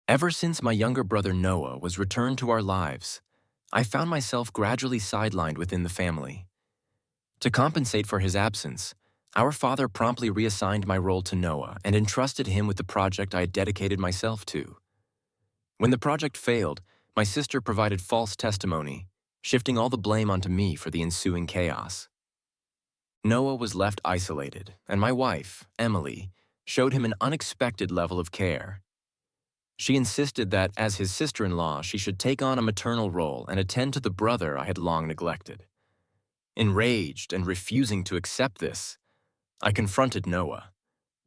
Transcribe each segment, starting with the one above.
Ever since my younger brother Noah was returned to our lives, I found myself gradually sidelined within the family. To compensate for his absence, our father promptly reassigned my role to Noah and entrusted him with the project I had dedicated myself to. When the project failed, my sister provided false testimony, shifting all the blame onto me for the ensuing chaos. Noah was left isolated, and my wife, Emily, showed him an unexpected level of care. She insisted that, as his sister-in-law, she should take on a maternal role and attend to the brother I had long neglected. Enraged and refusing to accept this, I confronted Noah,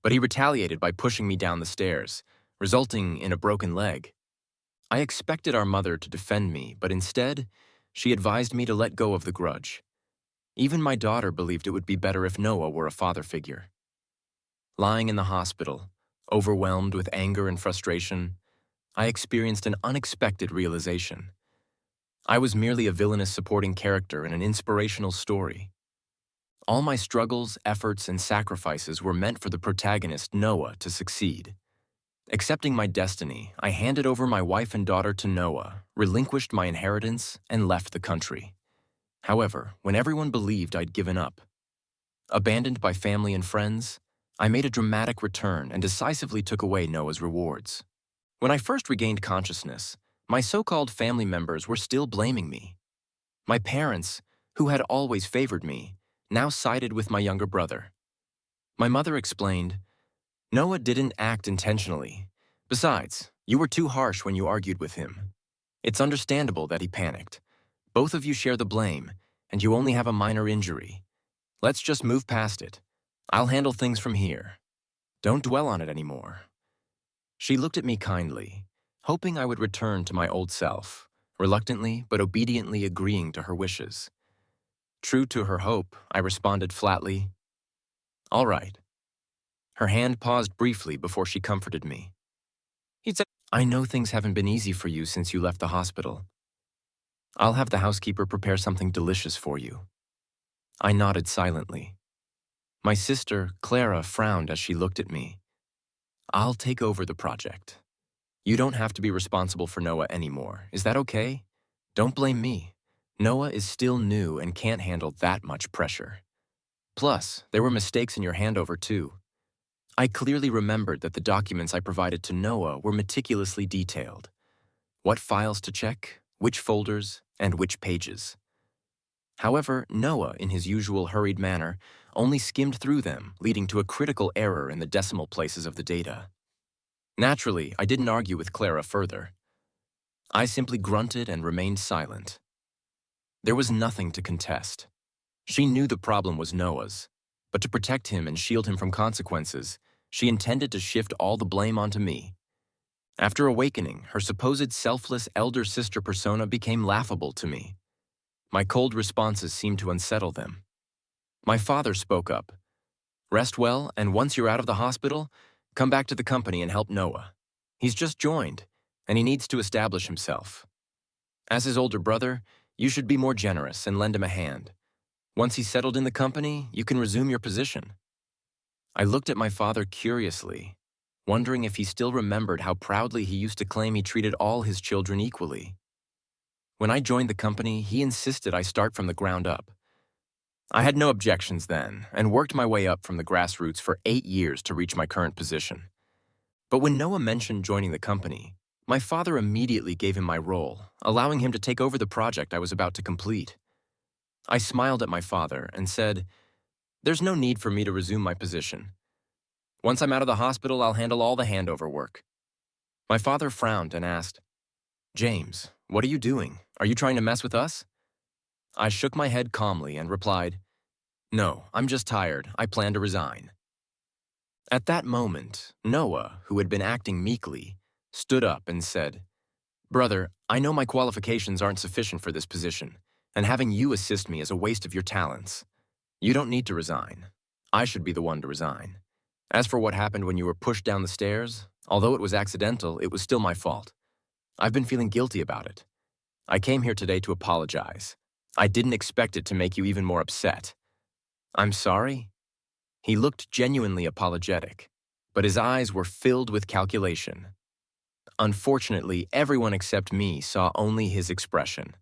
but he retaliated by pushing me down the stairs, resulting in a broken leg. I expected our mother to defend me, but instead, she advised me to let go of the grudge. Even my daughter believed it would be better if Noah were a father figure. Lying in the hospital, overwhelmed with anger and frustration, I experienced an unexpected realization. I was merely a villainous supporting character in an inspirational story. All my struggles, efforts, and sacrifices were meant for the protagonist, Noah, to succeed. Accepting my destiny, I handed over my wife and daughter to Noah, relinquished my inheritance, and left the country. However, when everyone believed I'd given up, abandoned by family and friends, I made a dramatic return and decisively took away Noah's rewards. When I first regained consciousness, my so-called family members were still blaming me. My parents, who had always favored me, now sided with my younger brother. My mother explained, "Noah didn't act intentionally. Besides, you were too harsh when you argued with him. It's understandable that he panicked. Both of you share the blame, and you only have a minor injury. Let's just move past it. I'll handle things from here. Don't dwell on it anymore." She looked at me kindly, hoping I would return to my old self, reluctantly but obediently agreeing to her wishes. True to her hope, I responded flatly, "All right." Her hand paused briefly before she comforted me. "I know things haven't been easy for you since you left the hospital. I'll have the housekeeper prepare something delicious for you." I nodded silently. My sister, Clara, frowned as she looked at me. "I'll take over the project. You don't have to be responsible for Noah anymore. Is that okay? Don't blame me. Noah is still new and can't handle that much pressure. Plus, there were mistakes in your handover too." I clearly remembered that the documents I provided to Noah were meticulously detailed. What files to check, which folders, and which pages. However, Noah, in his usual hurried manner, only skimmed through them, leading to a critical error in the decimal places of the data. Naturally, I didn't argue with Clara further. I simply grunted and remained silent. There was nothing to contest. She knew the problem was Noah's, but to protect him and shield him from consequences, she intended to shift all the blame onto me. After awakening, her supposed selfless elder sister persona became laughable to me. My cold responses seemed to unsettle them. My father spoke up. "Rest well, and once you're out of the hospital, come back to the company and help Noah. He's just joined, and he needs to establish himself. As his older brother, you should be more generous and lend him a hand. Once he's settled in the company, you can resume your position." I looked at my father curiously, wondering if he still remembered how proudly he used to claim he treated all his children equally. When I joined the company, he insisted I start from the ground up. I had no objections then, and worked my way up from the grassroots for 8 years to reach my current position. But when Noah mentioned joining the company, my father immediately gave him my role, allowing him to take over the project I was about to complete. I smiled at my father and said, "There's no need for me to resume my position. Once I'm out of the hospital, I'll handle all the handover work." My father frowned and asked, "James, what are you doing? Are you trying to mess with us?" I shook my head calmly and replied, "No, I'm just tired. I plan to resign." At that moment, Noah, who had been acting meekly, stood up and said, "Brother, I know my qualifications aren't sufficient for this position, and having you assist me is a waste of your talents. You don't need to resign. I should be the one to resign. As for what happened when you were pushed down the stairs, although it was accidental, it was still my fault. I've been feeling guilty about it. I came here today to apologize. I didn't expect it to make you even more upset. I'm sorry." He looked genuinely apologetic, but his eyes were filled with calculation. Unfortunately, everyone except me saw only his expression.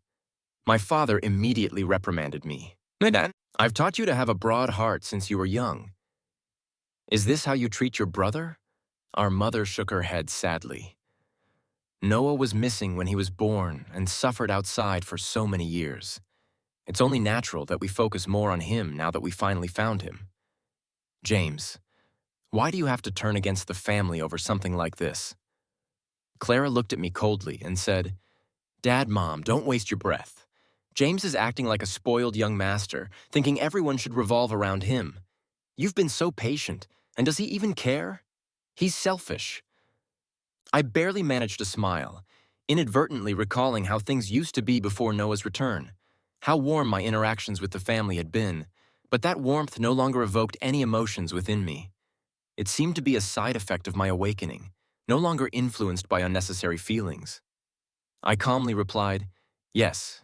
My father immediately reprimanded me. "Medan, I've taught you to have a broad heart since you were young. Is this how you treat your brother?" Our mother shook her head sadly. Noah was missing when he was born and suffered outside for so many years. It's only natural that we focus more on him now that we finally found him. James, why do you have to turn against the family over something like this? Clara looked at me coldly and said, "Dad, Mom, don't waste your breath. James is acting like a spoiled young master, thinking everyone should revolve around him. You've been so patient, and does he even care? He's selfish." I barely managed to smile, inadvertently recalling how things used to be before Noah's return, how warm my interactions with the family had been, but that warmth no longer evoked any emotions within me. It seemed to be a side effect of my awakening, no longer influenced by unnecessary feelings. I calmly replied, yes,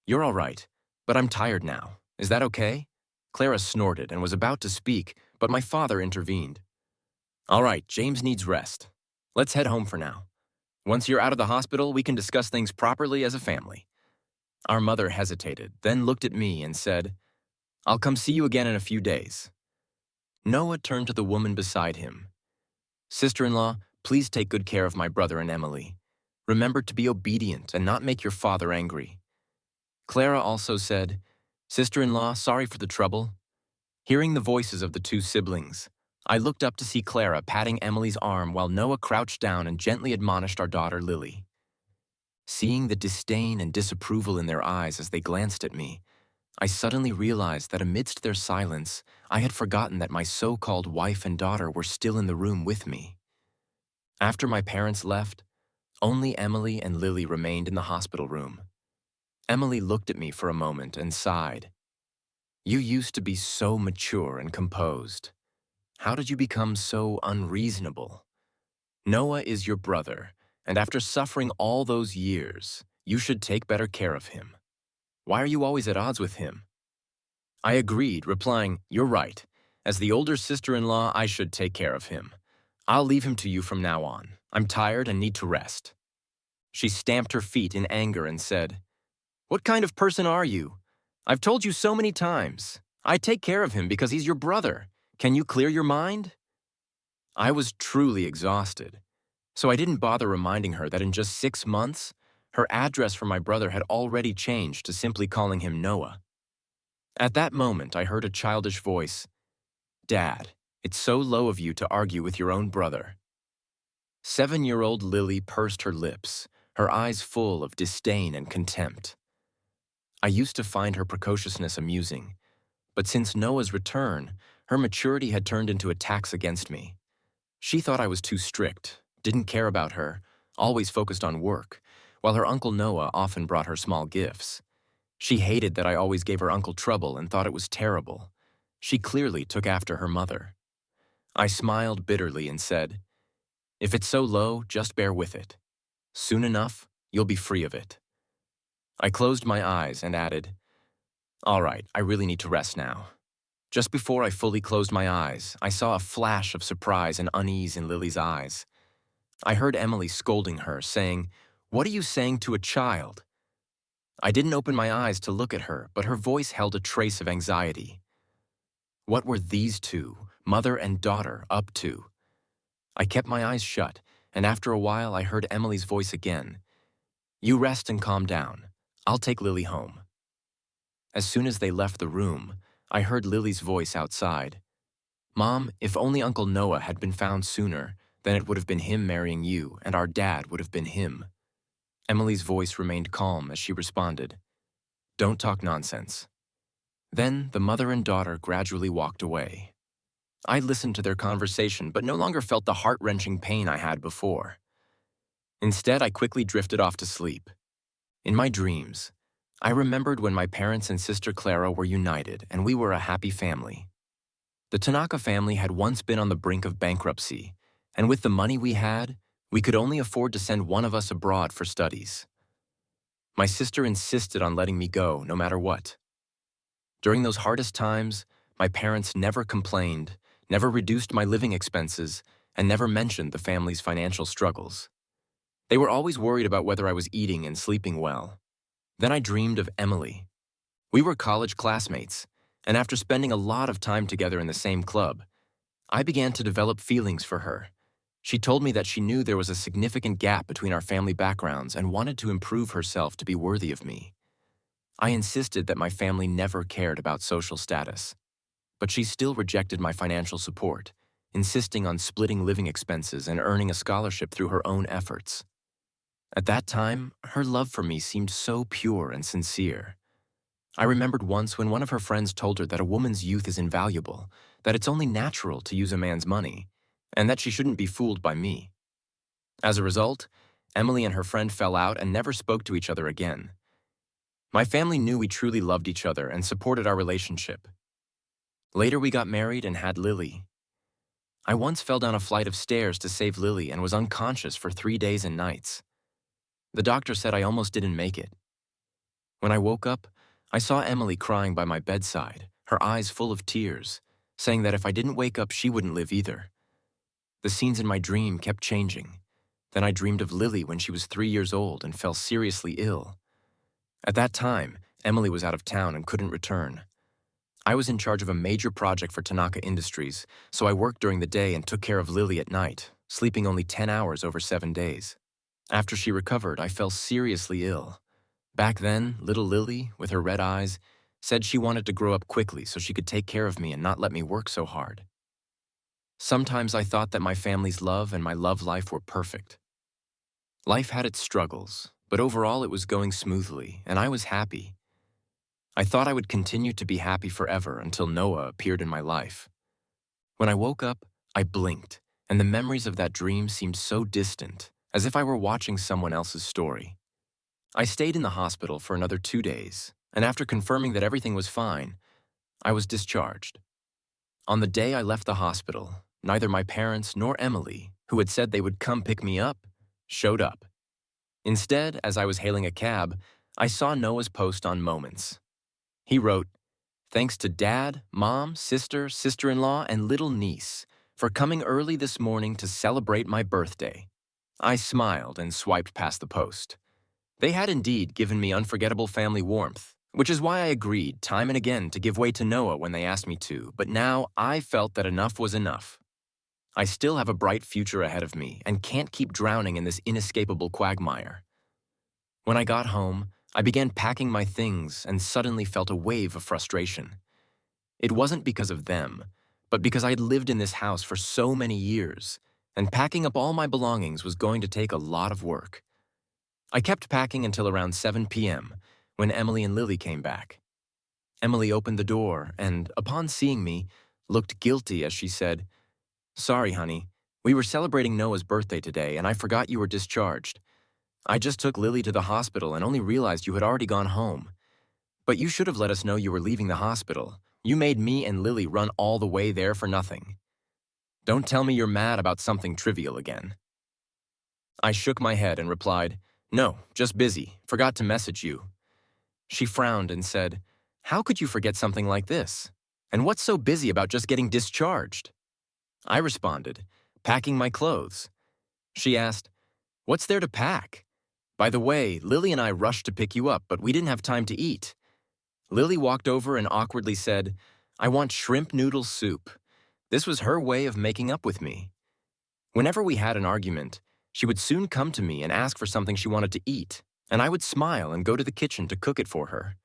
you're all right, but I'm tired now. Is that okay?" Clara snorted and was about to speak, but my father intervened. "All right, James needs rest. Let's head home for now. Once you're out of the hospital, we can discuss things properly as a family." Our mother hesitated, then looked at me and said, "I'll come see you again in a few days." Noah turned to the woman beside him. "Sister-in-law, please take good care of my brother and Emily. Remember to be obedient and not make your father angry." Clara also said, "Sister-in-law, sorry for the trouble." Hearing the voices of the two siblings, I looked up to see Clara patting Emily's arm while Noah crouched down and gently admonished our daughter Lily. Seeing the disdain and disapproval in their eyes as they glanced at me, I suddenly realized that amidst their silence, I had forgotten that my so-called wife and daughter were still in the room with me. After my parents left, only Emily and Lily remained in the hospital room. Emily looked at me for a moment and sighed. "You used to be so mature and composed. How did you become so unreasonable? Noah is your brother, and after suffering all those years, you should take better care of him. Why are you always at odds with him?" I agreed, replying, "You're right. As the older sister-in-law, I should take care of him. I'll leave him to you from now on. I'm tired and need to rest." She stamped her feet in anger and said, "What kind of person are you? I've told you so many times. I take care of him because he's your brother. Can you clear your mind?" I was truly exhausted, so I didn't bother reminding her that in just 6 months, her address for my brother had already changed to simply calling him Noah. At that moment, I heard a childish voice, "Dad, it's so low of you to argue with your own brother." 7-year-old Lily pursed her lips, her eyes full of disdain and contempt. I used to find her precociousness amusing, but since Noah's return, her maturity had turned into attacks against me. She thought I was too strict, didn't care about her, always focused on work, while her Uncle Noah often brought her small gifts. She hated that I always gave her uncle trouble and thought it was terrible. She clearly took after her mother. I smiled bitterly and said, "If it's so low, just bear with it. Soon enough, you'll be free of it." I closed my eyes and added, "All right, I really need to rest now." Just before I fully closed my eyes, I saw a flash of surprise and unease in Lily's eyes. I heard Emily scolding her, saying, "What are you saying to a child?" I didn't open my eyes to look at her, but her voice held a trace of anxiety. What were these two, mother and daughter, up to? I kept my eyes shut, and after a while I heard Emily's voice again. "You rest and calm down. I'll take Lily home." As soon as they left the room, I heard Lily's voice outside. "Mom, if only Uncle Noah had been found sooner, then it would have been him marrying you, and our dad would have been him." Emily's voice remained calm as she responded, "Don't talk nonsense." Then the mother and daughter gradually walked away. I listened to their conversation, but no longer felt the heart-wrenching pain I had before. Instead, I quickly drifted off to sleep. In my dreams, I remembered when my parents and sister Clara were united and we were a happy family. The Tanaka family had once been on the brink of bankruptcy, and with the money we had, we could only afford to send one of us abroad for studies. My sister insisted on letting me go no matter what. During those hardest times, my parents never complained, never reduced my living expenses, and never mentioned the family's financial struggles. They were always worried about whether I was eating and sleeping well. Then I dreamed of Emily. We were college classmates, and after spending a lot of time together in the same club, I began to develop feelings for her. She told me that she knew there was a significant gap between our family backgrounds and wanted to improve herself to be worthy of me. I insisted that my family never cared about social status, but she still rejected my financial support, insisting on splitting living expenses and earning a scholarship through her own efforts. At that time, her love for me seemed so pure and sincere. I remembered once when one of her friends told her that a woman's youth is invaluable, that it's only natural to use a man's money, and that she shouldn't be fooled by me. As a result, Emily and her friend fell out and never spoke to each other again. My family knew we truly loved each other and supported our relationship. Later, we got married and had Lily. I once fell down a flight of stairs to save Lily and was unconscious for 3 days and nights. The doctor said I almost didn't make it. When I woke up, I saw Emily crying by my bedside, her eyes full of tears, saying that if I didn't wake up, she wouldn't live either. The scenes in my dream kept changing. Then I dreamed of Lily when she was 3 years old and fell seriously ill. At that time, Emily was out of town and couldn't return. I was in charge of a major project for Tanaka Industries, so I worked during the day and took care of Lily at night, sleeping only 10 hours over 7 days. After she recovered, I fell seriously ill. Back then, little Lily, with her red eyes, said she wanted to grow up quickly so she could take care of me and not let me work so hard. Sometimes I thought that my family's love and my love life were perfect. Life had its struggles, but overall it was going smoothly, and I was happy. I thought I would continue to be happy forever until Noah appeared in my life. When I woke up, I blinked, and the memories of that dream seemed so distant, as if I were watching someone else's story. I stayed in the hospital for another 2 days, and after confirming that everything was fine, I was discharged. On the day I left the hospital, neither my parents nor Emily, who had said they would come pick me up, showed up. Instead, as I was hailing a cab, I saw Noah's post on Moments. He wrote, "Thanks to Dad, Mom, Sister, Sister-in-law, and little niece for coming early this morning to celebrate my birthday." I smiled and swiped past the post. They had indeed given me unforgettable family warmth, which is why I agreed time and again to give way to Noah when they asked me to, but now I felt that enough was enough. I still have a bright future ahead of me and can't keep drowning in this inescapable quagmire. When I got home, I began packing my things and suddenly felt a wave of frustration. It wasn't because of them, but because I had lived in this house for so many years, and packing up all my belongings was going to take a lot of work. I kept packing until around 7 p.m., when Emily and Lily came back. Emily opened the door and, upon seeing me, looked guilty as she said, "Sorry, honey. We were celebrating Noah's birthday today, and I forgot you were discharged. I just took Lily to the hospital and only realized you had already gone home. But you should have let us know you were leaving the hospital. You made me and Lily run all the way there for nothing. Don't tell me you're mad about something trivial again." I shook my head and replied, "No, just busy. Forgot to message you." She frowned and said, "How could you forget something like this? And what's so busy about just getting discharged?" I responded, "Packing my clothes." She asked, "What's there to pack? By the way, Lily and I rushed to pick you up, but we didn't have time to eat." Lily walked over and awkwardly said, "I want shrimp noodle soup." This was her way of making up with me. Whenever we had an argument, she would soon come to me and ask for something she wanted to eat, and I would smile and go to the kitchen to cook it for her.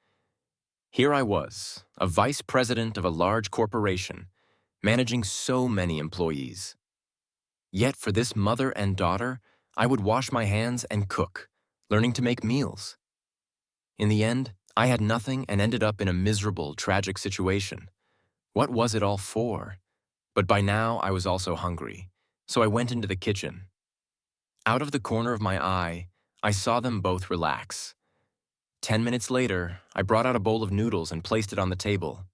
Here I was, a vice president of a large corporation, managing so many employees. Yet for this mother and daughter, I would wash my hands and cook, learning to make meals. In the end, I had nothing and ended up in a miserable, tragic situation. What was it all for? But by now, I was also hungry, so I went into the kitchen. Out of the corner of my eye, I saw them both relax. 10 minutes later, I brought out a bowl of noodles and placed it on the table.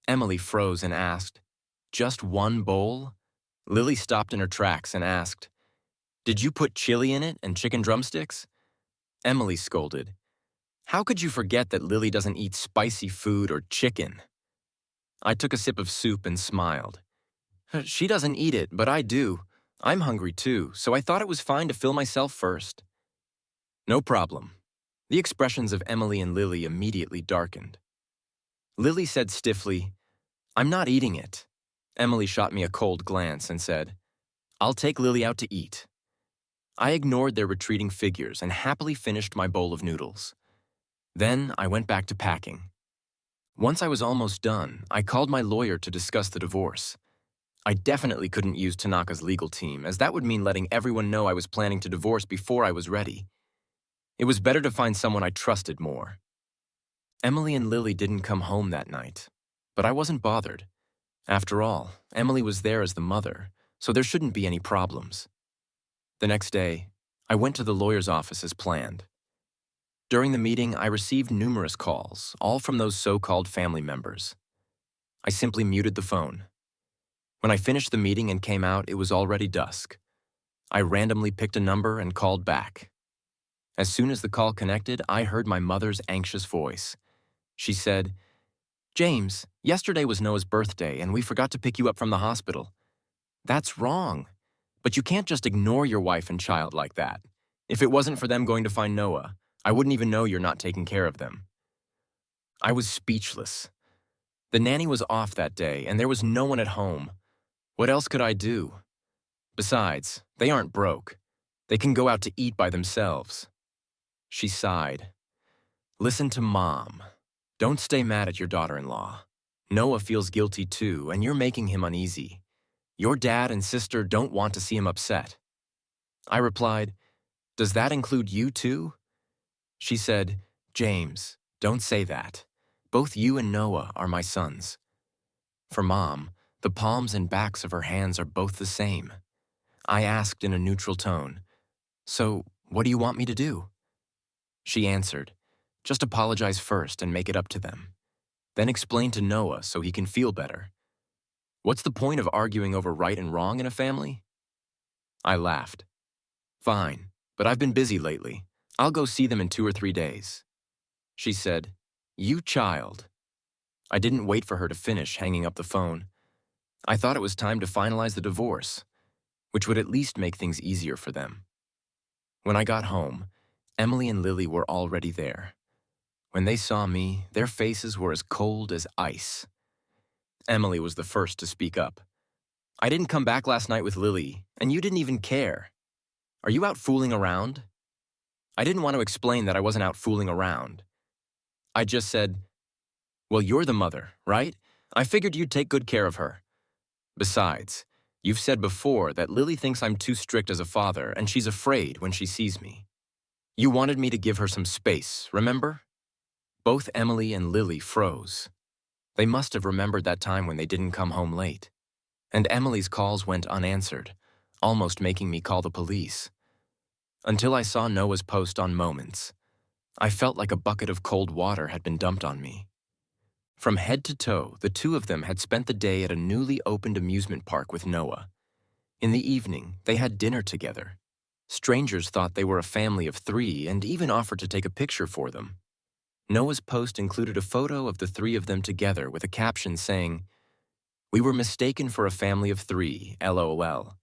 Emily froze and asked, "Just one bowl?" Lily stopped in her tracks and asked, "Did you put chili in it and chicken drumsticks?" Emily scolded, "How could you forget that Lily doesn't eat spicy food or chicken?" I took a sip of soup and smiled. "She doesn't eat it, but I do. I'm hungry too, so I thought it was fine to fill myself first. No problem. The expressions of Emily and Lily immediately darkened. Lily said stiffly, I'm not eating it. Emily shot me a cold glance and said, I'll take Lily out to eat. I ignored their retreating figures and happily finished my bowl of noodles. Then I went back to packing. Once I was almost done, I called my lawyer to discuss the divorce. I definitely couldn't use Tanaka's legal team, as that would mean letting everyone know I was planning to divorce before I was ready. It was better to find someone I trusted more. Emily and Lily didn't come home that night, but I wasn't bothered. After all, Emily was there as the mother, so there shouldn't be any problems. The next day, I went to the lawyer's office as planned. During the meeting, I received numerous calls, all from those so-called family members. I simply muted the phone. When I finished the meeting and came out, it was already dusk. I randomly picked a number and called back. As soon as the call connected, I heard my mother's anxious voice. She said, James, yesterday was Noah's birthday and we forgot to pick you up from the hospital. That's wrong. But you can't just ignore your wife and child like that. If it wasn't for them going to find Noah, I wouldn't even know you're not taking care of them. I was speechless. The nanny was off that day and there was no one at home. What else could I do? Besides, they aren't broke. They can go out to eat by themselves. She sighed. Listen to Mom. Don't stay mad at your daughter-in-law. Noah feels guilty too, and you're making him uneasy. Your dad and sister don't want to see him upset. I replied, Does that include you too? She said, James, don't say that. Both you and Noah are my sons. For Mom, the palms and backs of her hands are both the same. I asked in a neutral tone, So, what do you want me to do? She answered, Just apologize first and make it up to them. Then explain to Noah so he can feel better. What's the point of arguing over right and wrong in a family? I laughed. Fine, but I've been busy lately. I'll go see them in 2 or 3 days. She said, You child. I didn't wait for her to finish hanging up the phone. I thought it was time to finalize the divorce, which would at least make things easier for them. When I got home, Emily and Lily were already there. When they saw me, their faces were as cold as ice. Emily was the first to speak up. I didn't come back last night with Lily, and you didn't even care. Are you out fooling around? I didn't want to explain that I wasn't out fooling around. I just said, Well, you're the mother, right? I figured you'd take good care of her. Besides, you've said before that Lily thinks I'm too strict as a father and she's afraid when she sees me. You wanted me to give her some space, remember? Both Emily and Lily froze. They must have remembered that time when they didn't come home late. And Emily's calls went unanswered, almost making me call the police. Until I saw Noah's post on Moments, I felt like a bucket of cold water had been dumped on me. From head to toe, the two of them had spent the day at a newly opened amusement park with Noah. In the evening, they had dinner together. Strangers thought they were a family of 3 and even offered to take a picture for them. Noah's post included a photo of the 3 of them together with a caption saying, We were mistaken for a family of 3, LOL.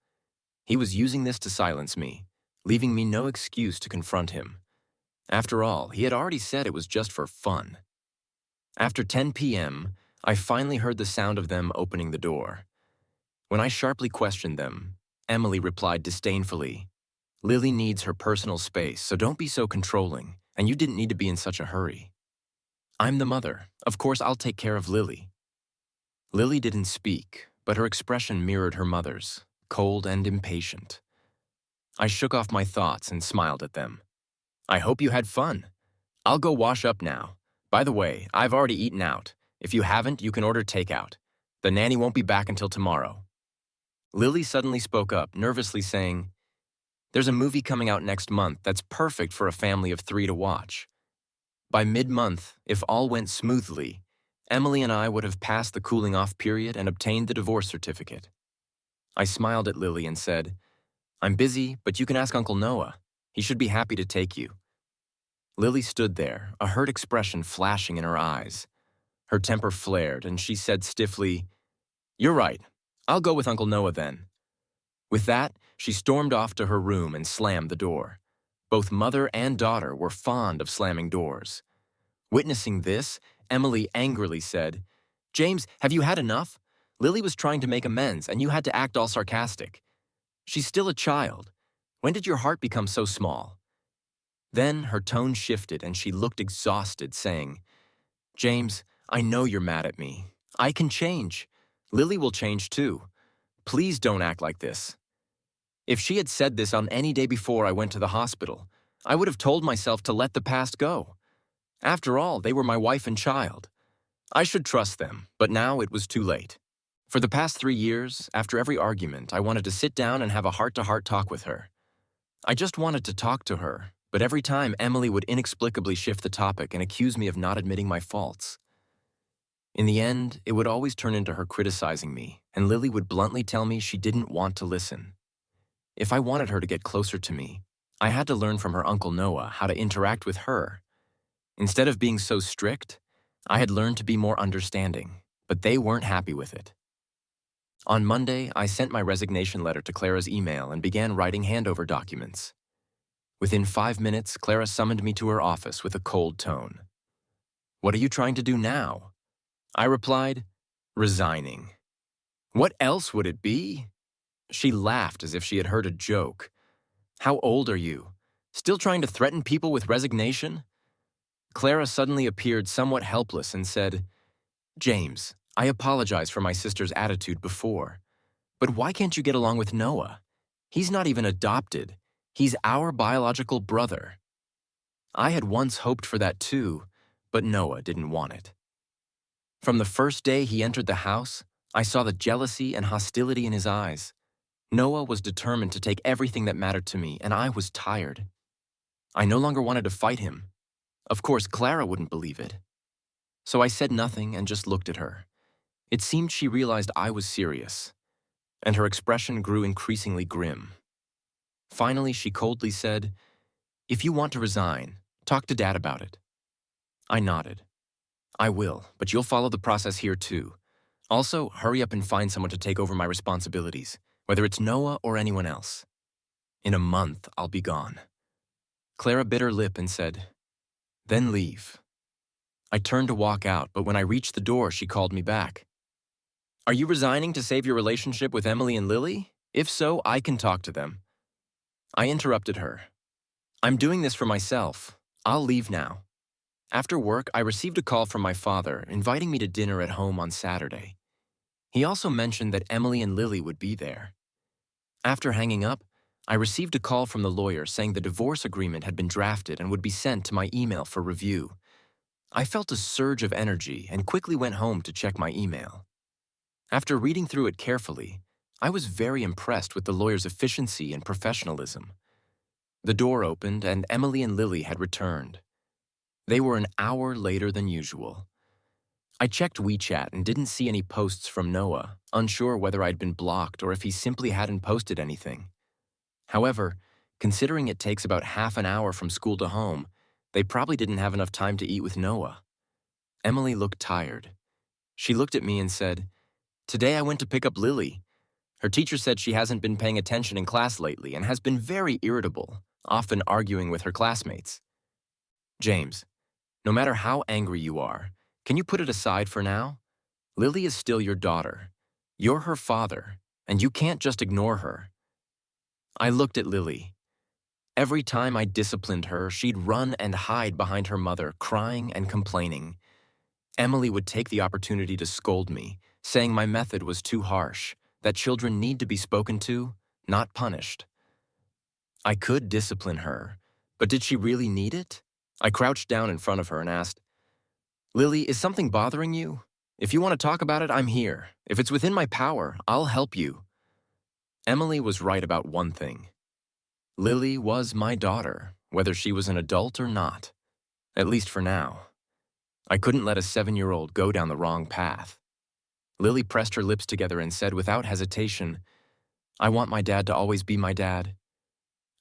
He was using this to silence me, leaving me no excuse to confront him. After all, he had already said it was just for fun. After 10 p.m., I finally heard the sound of them opening the door. When I sharply questioned them, Emily replied disdainfully, Lily needs her personal space, so don't be so controlling, and you didn't need to be in such a hurry. I'm the mother. Of course, I'll take care of Lily. Lily didn't speak, but her expression mirrored her mother's, cold and impatient. I shook off my thoughts and smiled at them. I hope you had fun. I'll go wash up now. By the way, I've already eaten out. If you haven't, you can order takeout. The nanny won't be back until tomorrow. Lily suddenly spoke up, nervously saying, There's a movie coming out next month that's perfect for a family of 3 to watch. By mid-month, if all went smoothly, Emily and I would have passed the cooling-off period and obtained the divorce certificate. I smiled at Lily and said, I'm busy, but you can ask Uncle Noah. He should be happy to take you. Lily stood there, a hurt expression flashing in her eyes. Her temper flared, and she said stiffly, You're right. I'll go with Uncle Noah then. With that, She stormed off to her room and slammed the door. Both mother and daughter were fond of slamming doors. Witnessing this, Emily angrily said, "James, have you had enough? Lily was trying to make amends, and you had to act all sarcastic. She's still a child. When did your heart become so small?" Then her tone shifted and she looked exhausted, saying, "James, I know you're mad at me. I can change. Lily will change too. Please don't act like this." If she had said this on any day before I went to the hospital, I would have told myself to let the past go. After all, they were my wife and child. I should trust them, but now it was too late. For the past 3 years, after every argument, I wanted to sit down and have a heart-to-heart talk with her. I just wanted to talk to her, but every time Emily would inexplicably shift the topic and accuse me of not admitting my faults. In the end, it would always turn into her criticizing me, and Lily would bluntly tell me she didn't want to listen. If I wanted her to get closer to me, I had to learn from her Uncle Noah how to interact with her. Instead of being so strict, I had learned to be more understanding, but they weren't happy with it. On Monday, I sent my resignation letter to Clara's email and began writing handover documents. Within 5 minutes, Clara summoned me to her office with a cold tone. "What are you trying to do now?" I replied, "Resigning." "What else would it be?" She laughed as if she had heard a joke. "How old are you? Still trying to threaten people with resignation?" Clara suddenly appeared somewhat helpless and said, "James, I apologize for my sister's attitude before. But why can't you get along with Noah? He's not even adopted. He's our biological brother." I had once hoped for that too, but Noah didn't want it. From the first day he entered the house, I saw the jealousy and hostility in his eyes. Noah was determined to take everything that mattered to me, and I was tired. I no longer wanted to fight him. Of course, Clara wouldn't believe it. So I said nothing and just looked at her. It seemed she realized I was serious, and her expression grew increasingly grim. Finally, she coldly said, "If you want to resign, talk to Dad about it." I nodded. "I will, but you'll follow the process here too. Also, hurry up and find someone to take over my responsibilities, whether it's Noah or anyone else. In a month, I'll be gone." Clara bit her lip and said, "Then leave." I turned to walk out, but when I reached the door, she called me back. "Are you resigning to save your relationship with Emily and Lily? If so, I can talk to them." I interrupted her. "I'm doing this for myself. I'll leave now." After work, I received a call from my father inviting me to dinner at home on Saturday. He also mentioned that Emily and Lily would be there. After hanging up, I received a call from the lawyer saying the divorce agreement had been drafted and would be sent to my email for review. I felt a surge of energy and quickly went home to check my email. After reading through it carefully, I was very impressed with the lawyer's efficiency and professionalism. The door opened and Emily and Lily had returned. They were an hour later than usual. I checked WeChat and didn't see any posts from Noah, unsure whether I'd been blocked or if he simply hadn't posted anything. However, considering it takes about half an hour from school to home, they probably didn't have enough time to eat with Noah. Emily looked tired. She looked at me and said, "Today I went to pick up Lily. Her teacher said she hasn't been paying attention in class lately and has been very irritable, often arguing with her classmates." "James, no matter how angry you are, can you put it aside for now? Lily is still your daughter. You're her father, and you can't just ignore her." I looked at Lily. Every time I disciplined her, she'd run and hide behind her mother, crying and complaining. Emily would take the opportunity to scold me, saying my method was too harsh, that children need to be spoken to, not punished. I could discipline her, but did she really need it? I crouched down in front of her and asked, "Lily, is something bothering you? If you want to talk about it, I'm here. If it's within my power, I'll help you." Emily was right about one thing. Lily was my daughter, whether she was an adult or not, at least for now. I couldn't let a 7-year-old go down the wrong path. Lily pressed her lips together and said without hesitation, "I want my dad to always be my dad."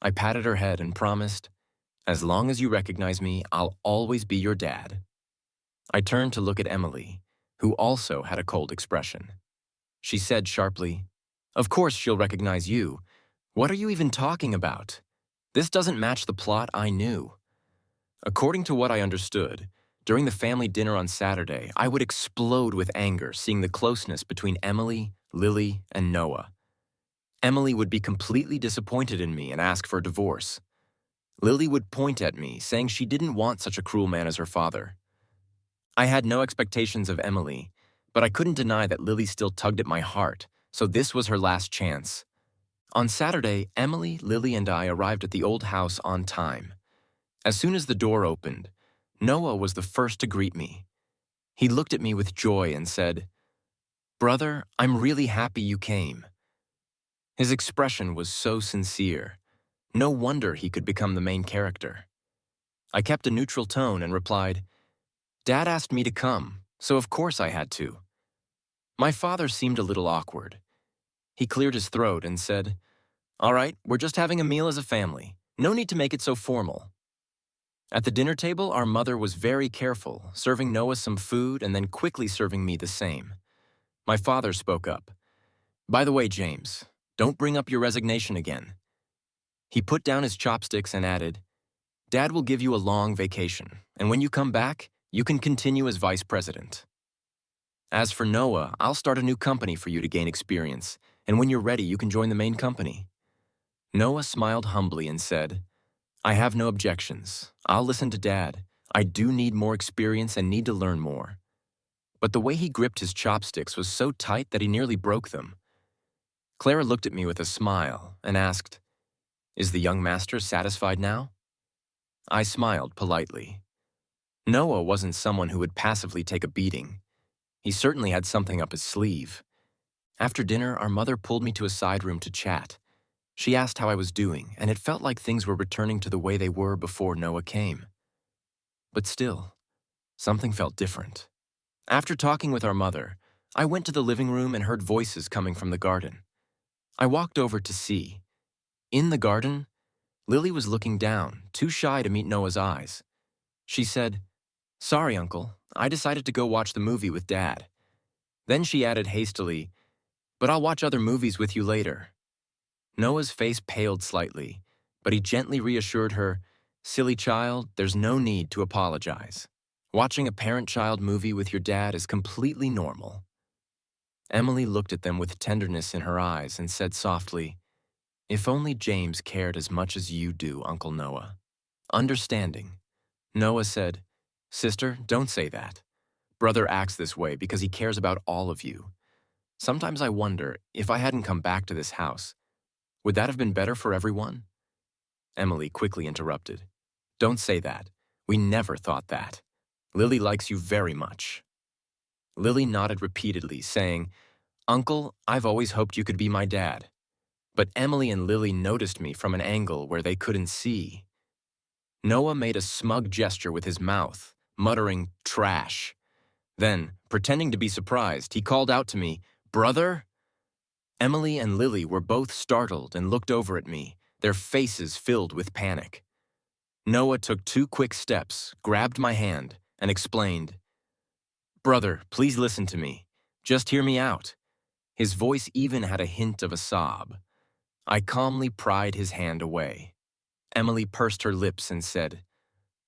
I patted her head and promised, "As long as you recognize me, I'll always be your dad." I turned to look at Emily, who also had a cold expression. She said sharply, "Of course she'll recognize you. What are you even talking about? This doesn't match the plot I knew. According to what I understood, during the family dinner on Saturday, I would explode with anger seeing the closeness between Emily, Lily, and Noah. Emily would be completely disappointed in me and ask for a divorce. Lily would point at me, saying she didn't want such a cruel man as her father. I had no expectations of Emily, but I couldn't deny that Lily still tugged at my heart, so this was her last chance. On Saturday, Emily, Lily, and I arrived at the old house on time. As soon as the door opened, Noah was the first to greet me. He looked at me with joy and said, "Brother, I'm really happy you came." His expression was so sincere. No wonder he could become the main character. I kept a neutral tone and replied, "Dad asked me to come, so of course I had to." My father seemed a little awkward. He cleared his throat and said, "All right, we're just having a meal as a family. No need to make it so formal." At the dinner table, our mother was very careful, serving Noah some food and then quickly serving me the same. My father spoke up. "By the way, James, don't bring up your resignation again." He put down his chopsticks and added, "Dad will give you a long vacation, and when you come back, you can continue as vice president. As for Noah, I'll start a new company for you to gain experience, and when you're ready, you can join the main company." Noah smiled humbly and said, "I have no objections. I'll listen to Dad. I do need more experience and need to learn more." But the way he gripped his chopsticks was so tight that he nearly broke them. Clara looked at me with a smile and asked, "Is the young master satisfied now?" I smiled politely. Noah wasn't someone who would passively take a beating. He certainly had something up his sleeve. After dinner, our mother pulled me to a side room to chat. She asked how I was doing, and it felt like things were returning to the way they were before Noah came. But still, something felt different. After talking with our mother, I went to the living room and heard voices coming from the garden. I walked over to see. In the garden, Lily was looking down, too shy to meet Noah's eyes. She said, "Sorry, Uncle, I decided to go watch the movie with Dad." Then she added hastily, "But I'll watch other movies with you later." Noah's face paled slightly, but he gently reassured her, "Silly child, there's no need to apologize. Watching a parent-child movie with your dad is completely normal." Emily looked at them with tenderness in her eyes and said softly, "If only James cared as much as you do, Uncle Noah." Understanding. Noah said, "Sister, don't say that. Brother acts this way because he cares about all of you. Sometimes I wonder, if I hadn't come back to this house, would that have been better for everyone?" Emily quickly interrupted. "Don't say that. We never thought that. Lily likes you very much." Lily nodded repeatedly, saying, "Uncle, I've always hoped you could be my dad." But Emily and Lily noticed me from an angle where they couldn't see. Noah made a smug gesture with his mouth, muttering, "Trash." Then, pretending to be surprised, he called out to me, "Brother?" Emily and Lily were both startled and looked over at me, their faces filled with panic. Noah took 2 quick steps, grabbed my hand, and explained, "Brother, please listen to me. Just hear me out." His voice even had a hint of a sob. I calmly pried his hand away. Emily pursed her lips and said,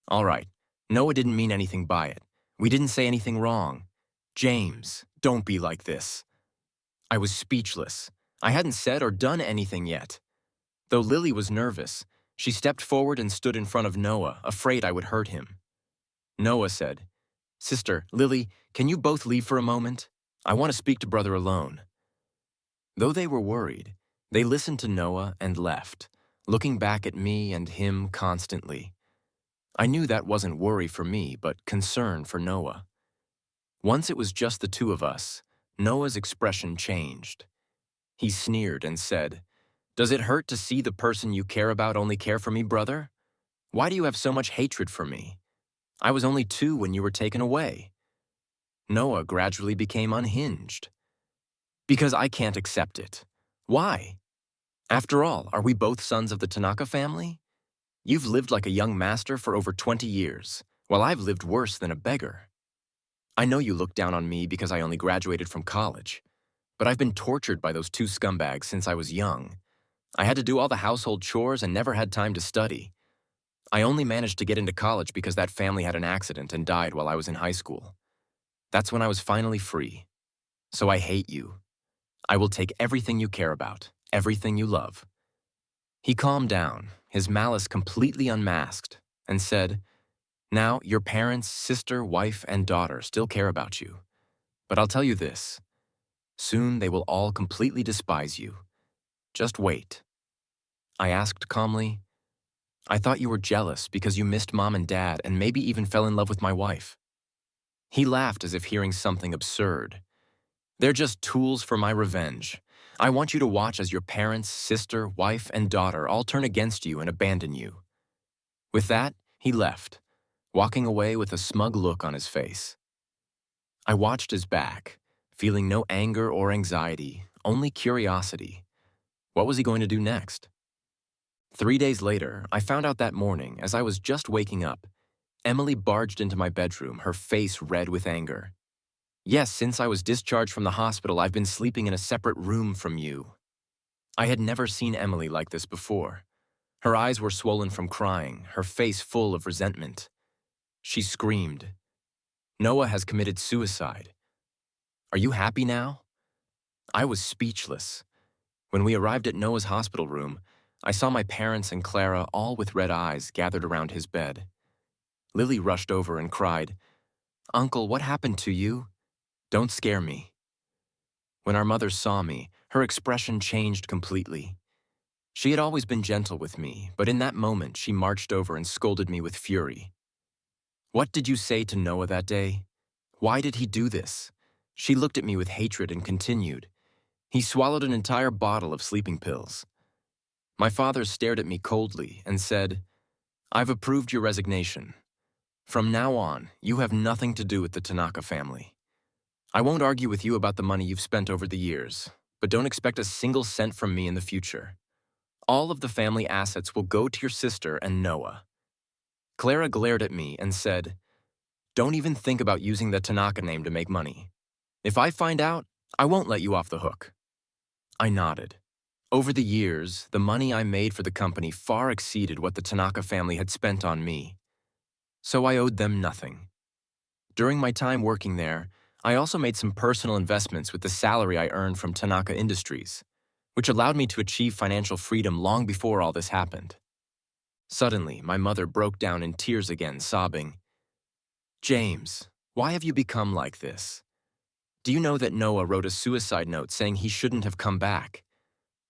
"All right, Noah didn't mean anything by it. We didn't say anything wrong. James, don't be like this." I was speechless. I hadn't said or done anything yet. Though Lily was nervous, she stepped forward and stood in front of Noah, afraid I would hurt him. Noah said, "Sister, Lily, can you both leave for a moment? I want to speak to Brother alone." Though they were worried, they listened to Noah and left, looking back at me and him constantly. I knew that wasn't worry for me, but concern for Noah. Once it was just the two of us, Noah's expression changed. He sneered and said, "Does it hurt to see the person you care about only care for me, brother? Why do you have so much hatred for me? I was only 2 when you were taken away." Noah gradually became unhinged. "Because I can't accept it." "Why? After all, are we both sons of the Tanaka family? You've lived like a young master for over 20 years, while I've lived worse than a beggar. I know you look down on me because I only graduated from college, but I've been tortured by those 2 scumbags since I was young. I had to do all the household chores and never had time to study. I only managed to get into college because that family had an accident and died while I was in high school. That's when I was finally free. So I hate you. I will take everything you care about, everything you love. He calmed down, his malice completely unmasked, and said, "Now, your parents, sister, wife, and daughter still care about you. But I'll tell you this. Soon they will all completely despise you. Just wait." I asked calmly, "I thought you were jealous because you missed mom and dad and maybe even fell in love with my wife." He laughed as if hearing something absurd. "They're just tools for my revenge. I want you to watch as your parents, sister, wife, and daughter all turn against you and abandon you." With that, he left, walking away with a smug look on his face. I watched his back, feeling no anger or anxiety, only curiosity. What was he going to do next? 3 days later, I found out that morning, as I was just waking up, Emily barged into my bedroom, her face red with anger. "Yes, since I was discharged from the hospital, I've been sleeping in a separate room from you." I had never seen Emily like this before. Her eyes were swollen from crying, her face full of resentment. She screamed, "Noah has committed suicide. Are you happy now?" I was speechless. When we arrived at Noah's hospital room, I saw my parents and Clara, all with red eyes, gathered around his bed. Lily rushed over and cried, "Uncle, what happened to you? Don't scare me." When our mother saw me, her expression changed completely. She had always been gentle with me, but in that moment she marched over and scolded me with fury. "What did you say to Noah that day? Why did he do this?" She looked at me with hatred and continued, "He swallowed an entire bottle of sleeping pills." My father stared at me coldly and said, "I've approved your resignation. From now on, you have nothing to do with the Tanaka family. I won't argue with you about the money you've spent over the years, but don't expect a single cent from me in the future. All of the family assets will go to your sister and Noah." Clara glared at me and said, "Don't even think about using the Tanaka name to make money. If I find out, I won't let you off the hook." I nodded. Over the years, the money I made for the company far exceeded what the Tanaka family had spent on me, so I owed them nothing. During my time working there, I also made some personal investments with the salary I earned from Tanaka Industries, which allowed me to achieve financial freedom long before all this happened. Suddenly, my mother broke down in tears again, sobbing, "James, why have you become like this? Do you know that Noah wrote a suicide note saying he shouldn't have come back?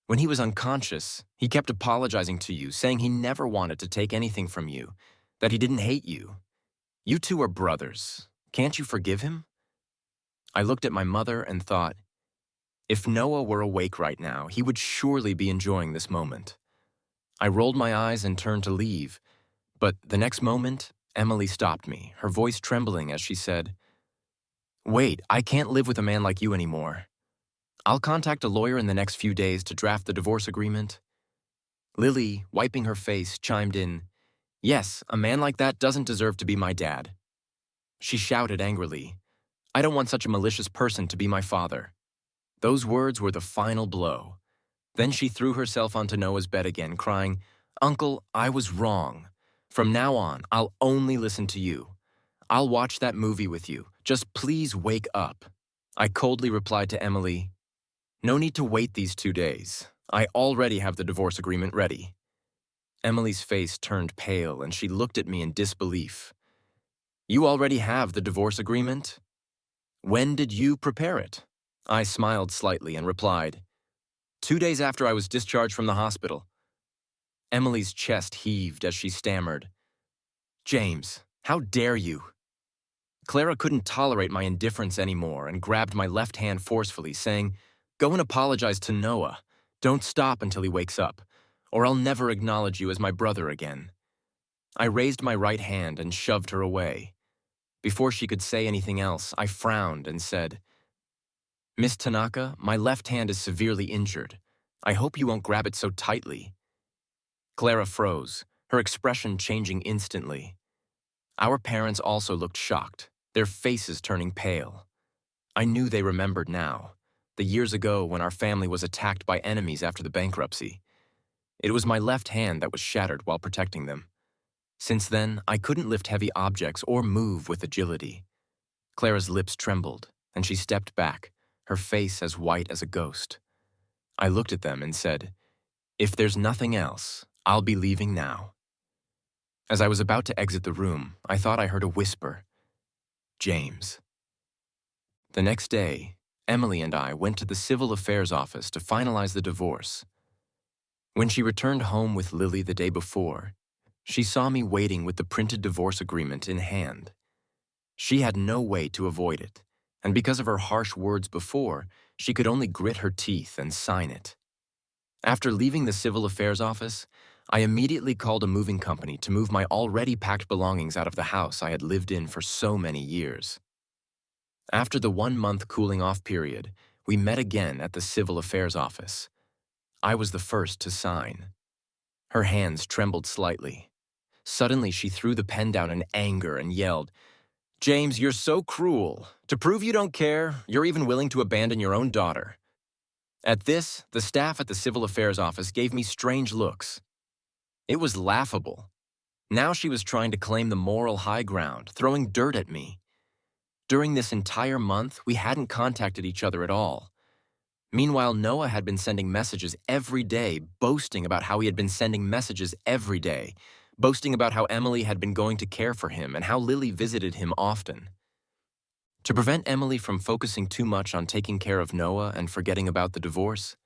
When he was unconscious, he kept apologizing to you, saying he never wanted to take anything from you, that he didn't hate you. You two are brothers. Can't you forgive him?" I looked at my mother and thought, if Noah were awake right now, he would surely be enjoying this moment. I rolled my eyes and turned to leave, but the next moment, Emily stopped me, her voice trembling as she said, "Wait, I can't live with a man like you anymore. I'll contact a lawyer in the next few days to draft the divorce agreement." Lily, wiping her face, chimed in, "Yes, a man like that doesn't deserve to be my dad." She shouted angrily, "I don't want such a malicious person to be my father." Those words were the final blow. Then she threw herself onto Noah's bed again, crying, "Uncle, I was wrong. From now on, I'll only listen to you. I'll watch that movie with you. Just please wake up." I coldly replied to Emily, "No need to wait these 2 days. I already have the divorce agreement ready." Emily's face turned pale and she looked at me in disbelief. "You already have the divorce agreement? When did you prepare it?" I smiled slightly and replied, 2 days after I was discharged from the hospital." Emily's chest heaved as she stammered, "James, how dare you?" Clara couldn't tolerate my indifference anymore and grabbed my left hand forcefully, saying, "Go and apologize to Noah. Don't stop until he wakes up, or I'll never acknowledge you as my brother again." I raised my right hand and shoved her away. Before she could say anything else, I frowned and said, "Miss Tanaka, my left hand is severely injured. I hope you won't grab it so tightly." Clara froze, her expression changing instantly. Our parents also looked shocked, their faces turning pale. I knew they remembered now, the years ago when our family was attacked by enemies after the bankruptcy. It was my left hand that was shattered while protecting them. Since then, I couldn't lift heavy objects or move with agility. Clara's lips trembled, and she stepped back, her face as white as a ghost. I looked at them and said, "If there's nothing else, I'll be leaving now." As I was about to exit the room, I thought I heard a whisper, "James." The next day, Emily and I went to the Civil Affairs office to finalize the divorce. When she returned home with Lily the day before, she saw me waiting with the printed divorce agreement in hand. She had no way to avoid it, and because of her harsh words before, she could only grit her teeth and sign it. After leaving the Civil Affairs office, I immediately called a moving company to move my already packed belongings out of the house I had lived in for so many years. After the 1-month cooling-off period, we met again at the Civil Affairs office. I was the first to sign. Her hands trembled slightly. Suddenly, she threw the pen down in anger and yelled, "James, you're so cruel. To prove you don't care, you're even willing to abandon your own daughter." At this, the staff at the Civil Affairs office gave me strange looks. It was laughable. Now she was trying to claim the moral high ground, throwing dirt at me. During this entire month, we hadn't contacted each other at all. Meanwhile, Noah had been sending messages every day, boasting about how he had been sending messages every day, boasting about how Emily had been going to care for him and how Lily visited him often. To prevent Emily from focusing too much on taking care of Noah and forgetting about the divorce,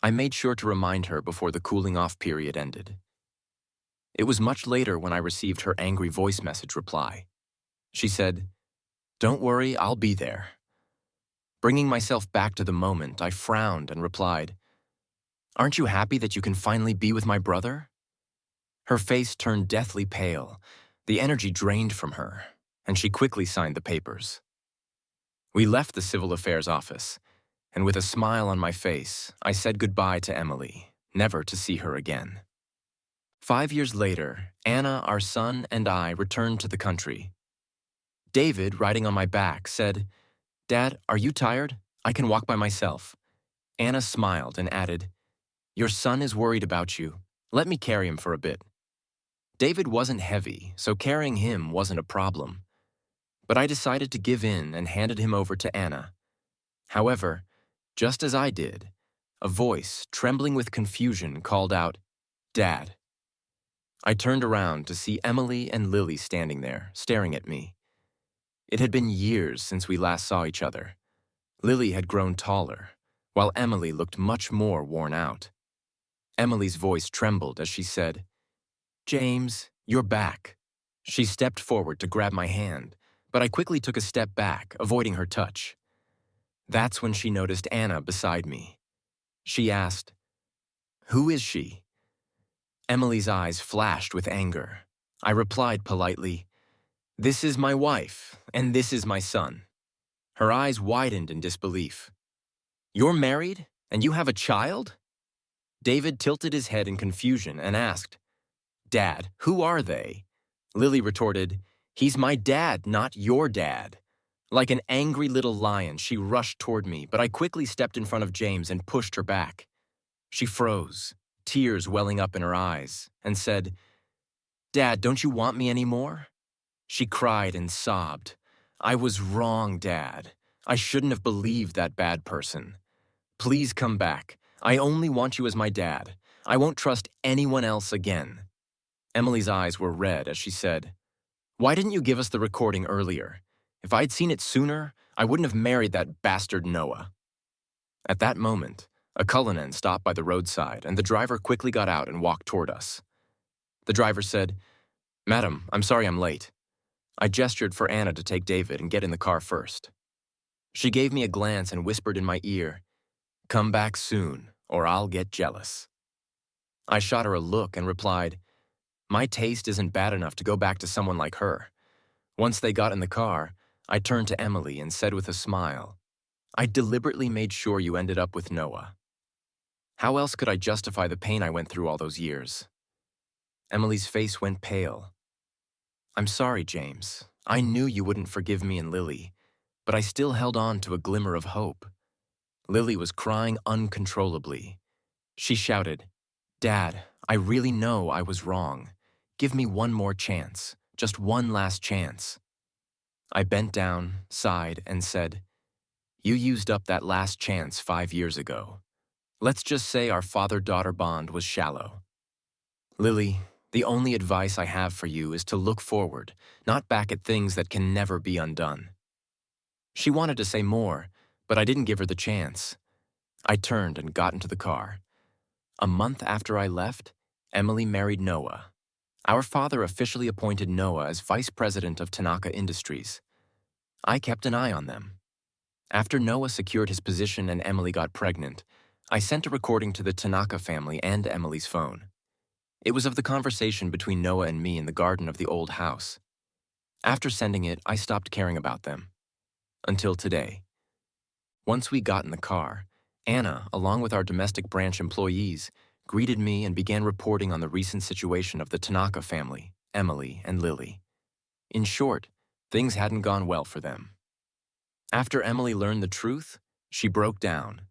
I made sure to remind her before the cooling-off period ended. It was much later when I received her angry voice message reply. She said, "Don't worry, I'll be there." Bringing myself back to the moment, I frowned and replied, "Aren't you happy that you can finally be with my brother?" Her face turned deathly pale, the energy drained from her, and she quickly signed the papers. We left the Civil Affairs office, and with a smile on my face, I said goodbye to Emily, never to see her again. 5 years later, Anna, our son, and I returned to the country. David, riding on my back, said, "Dad, are you tired? I can walk by myself." Anna smiled and added, "Your son is worried about you. Let me carry him for a bit." David wasn't heavy, so carrying him wasn't a problem. But I decided to give in and handed him over to Anna. However, just as I did, a voice, trembling with confusion, called out, "Dad." I turned around to see Emily and Lily standing there, staring at me. It had been years since we last saw each other. Lily had grown taller, while Emily looked much more worn out. Emily's voice trembled as she said, "James, you're back." She stepped forward to grab my hand, but I quickly took a step back, avoiding her touch. That's when she noticed Anna beside me. She asked, "Who is she?" Emily's eyes flashed with anger. I replied politely, "This is my wife, and this is my son." Her eyes widened in disbelief. "You're married, and you have a child?" David tilted his head in confusion and asked, "Dad, who are they?" Lily retorted, "He's my dad, not your dad." Like an angry little lion, she rushed toward me, but I quickly stepped in front of James and pushed her back. She froze, tears welling up in her eyes, and said, "Dad, don't you want me anymore?" She cried and sobbed. "I was wrong, Dad. I shouldn't have believed that bad person. Please come back. I only want you as my dad. I won't trust anyone else again." Emily's eyes were red as she said, "Why didn't you give us the recording earlier? If I'd seen it sooner, I wouldn't have married that bastard Noah." At that moment, a Cullinan stopped by the roadside, and the driver quickly got out and walked toward us. The driver said, "Madam, I'm sorry I'm late." I gestured for Anna to take David and get in the car first. She gave me a glance and whispered in my ear, "Come back soon, or I'll get jealous." I shot her a look and replied, "My taste isn't bad enough to go back to someone like her." Once they got in the car, I turned to Emily and said with a smile, "I deliberately made sure you ended up with Noah." How else could I justify the pain I went through all those years? Emily's face went pale. "I'm sorry, James. I knew you wouldn't forgive me and Lily, but I still held on to a glimmer of hope." Lily was crying uncontrollably. She shouted, Dad, I really know I was wrong. Give me one more chance, just one last chance. I bent down, sighed, and said, You used up that last chance 5 years ago. Let's just say our father-daughter bond was shallow. Lily, the only advice I have for you is to look forward, not back at things that can never be undone. She wanted to say more, but I didn't give her the chance. I turned and got into the car. A month after I left, Emily married Noah. Our father officially appointed Noah as vice president of Tanaka Industries. I kept an eye on them. After Noah secured his position and Emily got pregnant, I sent a recording to the Tanaka family and Emily's phone. It was of the conversation between Noah and me in the garden of the old house. After sending it, I stopped caring about them. Until today. Once we got in the car, Anna, along with our domestic branch employees, greeted me and began reporting on the recent situation of the Tanaka family, Emily, and Lily. In short, things hadn't gone well for them. After Emily learned the truth, she broke down.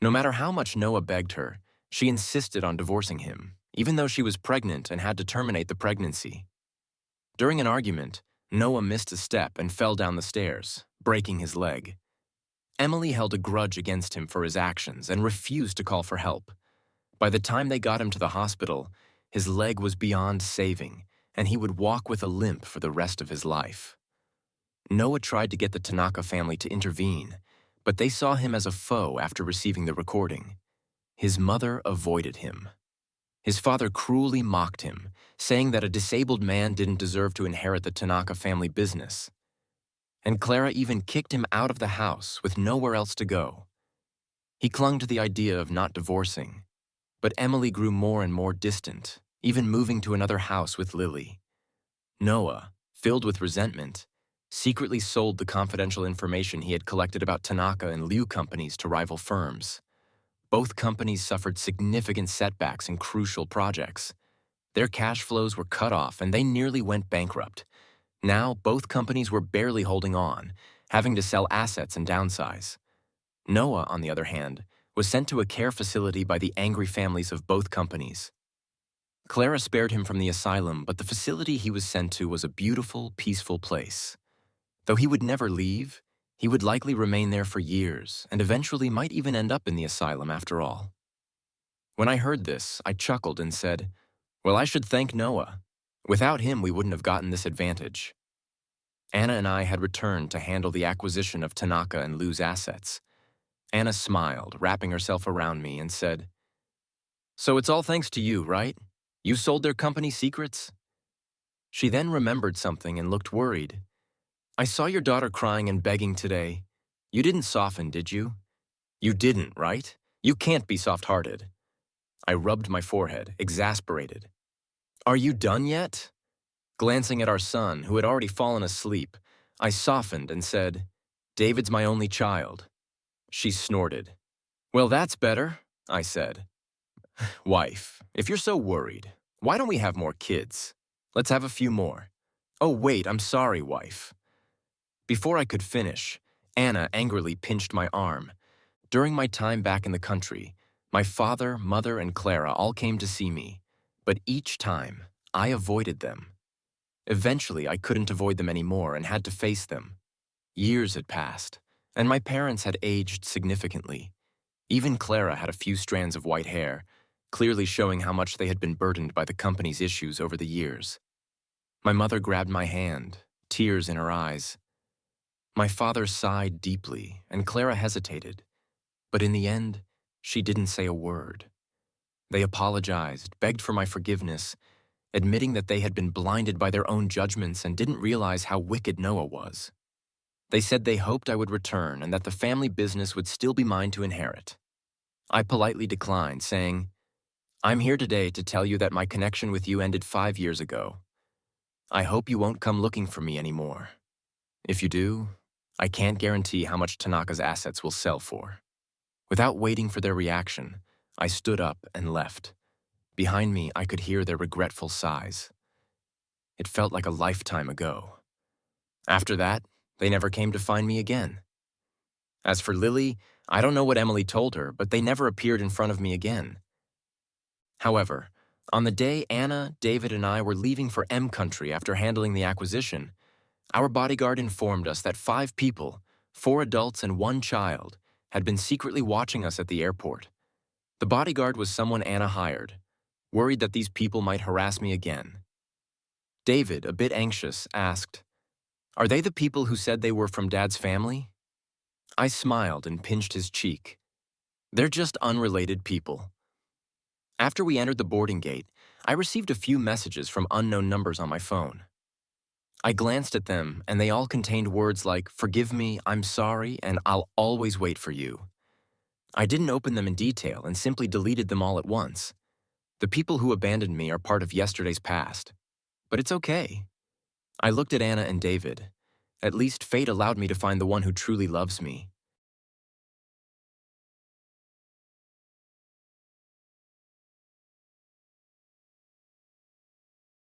No matter how much Noah begged her, she insisted on divorcing him, even though she was pregnant and had to terminate the pregnancy. During an argument, Noah missed a step and fell down the stairs, breaking his leg. Emily held a grudge against him for his actions and refused to call for help. By the time they got him to the hospital, his leg was beyond saving, and he would walk with a limp for the rest of his life. Noah tried to get the Tanaka family to intervene, but they saw him as a foe after receiving the recording. His mother avoided him. His father cruelly mocked him, saying that a disabled man didn't deserve to inherit the Tanaka family business. And Clara even kicked him out of the house with nowhere else to go. He clung to the idea of not divorcing, but Emily grew more and more distant, even moving to another house with Lily. Noah, filled with resentment, secretly sold the confidential information he had collected about Tanaka and Liu companies to rival firms. Both companies suffered significant setbacks in crucial projects. Their cash flows were cut off and they nearly went bankrupt. Now, both companies were barely holding on, having to sell assets and downsize. Noah, on the other hand, was sent to a care facility by the angry families of both companies. Clara spared him from the asylum, but the facility he was sent to was a beautiful, peaceful place. Though he would never leave, he would likely remain there for years and eventually might even end up in the asylum after all. When I heard this, I chuckled and said, Well, I should thank Noah. Without him, we wouldn't have gotten this advantage. Anna and I had returned to handle the acquisition of Tanaka and Liu's assets. Anna smiled, wrapping herself around me, and said, So it's all thanks to you, right? You sold their company secrets? She then remembered something and looked worried. I saw your daughter crying and begging today. You didn't soften, did you? You didn't, right? You can't be soft-hearted. I rubbed my forehead, exasperated. Are you done yet? Glancing at our son, who had already fallen asleep, I softened and said, David's my only child. She snorted. Well, that's better, I said. Wife, if you're so worried, why don't we have more kids? Let's have a few more. Oh, wait, I'm sorry, wife. Before I could finish, Anna angrily pinched my arm. During my time back in the country, my father, mother, and Clara all came to see me, but each time, I avoided them. Eventually, I couldn't avoid them anymore and had to face them. Years had passed, and my parents had aged significantly. Even Clara had a few strands of white hair, clearly showing how much they had been burdened by the company's issues over the years. My mother grabbed my hand, tears in her eyes. My father sighed deeply, and Clara hesitated. But in the end, she didn't say a word. They apologized, begged for my forgiveness, admitting that they had been blinded by their own judgments and didn't realize how wicked Noah was. They said they hoped I would return and that the family business would still be mine to inherit. I politely declined, saying, I'm here today to tell you that my connection with you ended 5 years ago. I hope you won't come looking for me anymore. If you do, I can't guarantee how much Tanaka's assets will sell for. Without waiting for their reaction, I stood up and left. Behind me, I could hear their regretful sighs. It felt like a lifetime ago. After that, they never came to find me again. As for Lily, I don't know what Emily told her, but they never appeared in front of me again. However, on the day Anna, David, and I were leaving for M Country after handling the acquisition, our bodyguard informed us that 5 people, 4 adults and 1 child, had been secretly watching us at the airport. The bodyguard was someone Anna hired, worried that these people might harass me again. David, a bit anxious, asked, "Are they the people who said they were from Dad's family?" I smiled and pinched his cheek. "They're just unrelated people." After we entered the boarding gate, I received a few messages from unknown numbers on my phone. I glanced at them, and they all contained words like, "Forgive me, I'm sorry, and I'll always wait for you." I didn't open them in detail and simply deleted them all at once. The people who abandoned me are part of yesterday's past. But it's okay. I looked at Anna and David. At least fate allowed me to find the one who truly loves me.